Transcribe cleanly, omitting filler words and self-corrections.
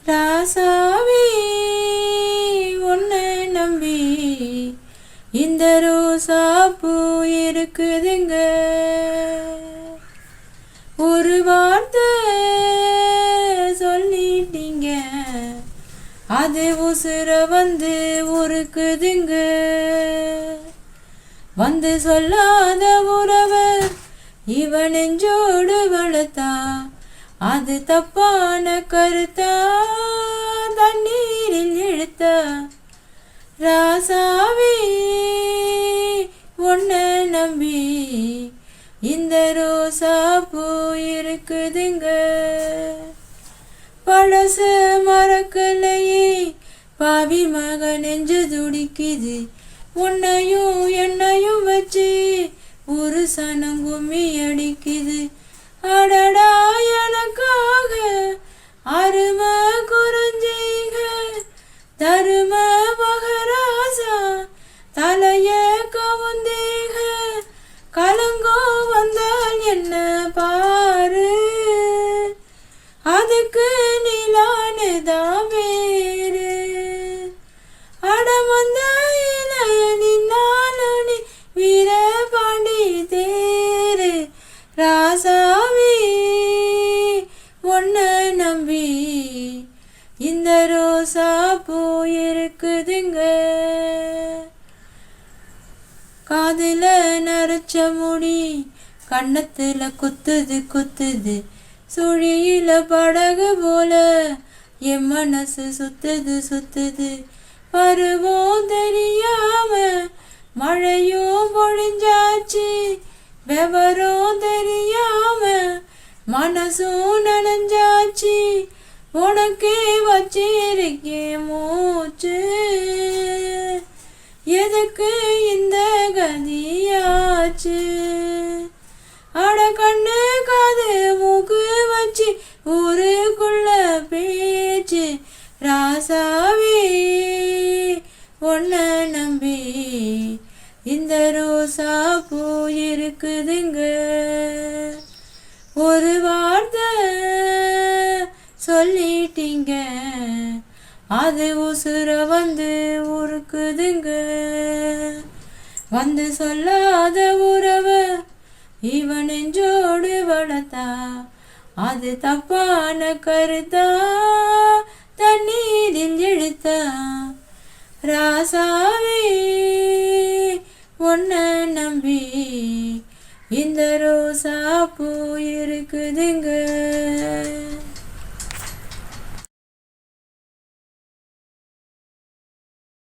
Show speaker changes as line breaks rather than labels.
ராசாவே உன்னை நம்பி இந்த ரோசா பூ இருக்குதுங்க. ஒரு வார்த்தை சொல்லிட்டீங்க, அது உசுர வந்து உருக்குதுங்க. வந்து சொல்லாத உறவு இவன் நெஞ்சோடு வளர்த்தா, அது தப்பான கருத்தா தண்ணீரில் இழுத்தா. ராசாவே உன்னை நம்பி இந்த ரோசா பூ இருக்குதுங்க. பழச மறக்கலையே பாவி மக நெஞ்சு துடிக்குது. உன்னையும் என்னையும் வச்சு ஒரு சனம் கும்மி அடிக்குது. அடடா எனக்காக அருமை குறைஞ்சீங்க தரும மகராசா தலைய கவுந்தீங்க. கலங்கோ வந்தால் என்ன பாரு, அதுக்கு நிலானுதான் வேறு. அடமந்தையில நின்னாலும் நீ வீர பாண்டி தேரு. ராசாவே உன்னை நம்பி இந்த ரோசா பூ இருக்குதுங்க. காதுல நரைச்ச முடி கண்ணத்துல குத்துது குத்துது. சுழியில படகு போல என் மனசு சுத்துது சுத்துது. பருவம் தெரியாம மழையும் பொழிஞ்சாச்சு. விவரம் தெரியாம மனசும் நனைஞ்சாச்சு. உனக்கே வச்சிருக்கேன் மூச்சு, எதுக்கு இந்த கதியாச்சு. அட கண்ணு காது மூக்கு வச்சு ஊருக்குள்ள பேச்சு. ராசாவே உன்னை நம்பி இந்த ரோசா பூ இருக்குதுங்க. ஒரு வார்த்தை சொல்லிட்டீங்க, அது உசுர வந்து உருக்குதுங்க. வந்து சொல்லாத உறவு இவன் நெஞ்சோடு வளர்த்தா, அது தப்பான கருத்தா தண்ணீரில் இழுத்தா. ராசாவே உன்னை நம்பி இந்த ரோசா பூ இருக்குதுங்க.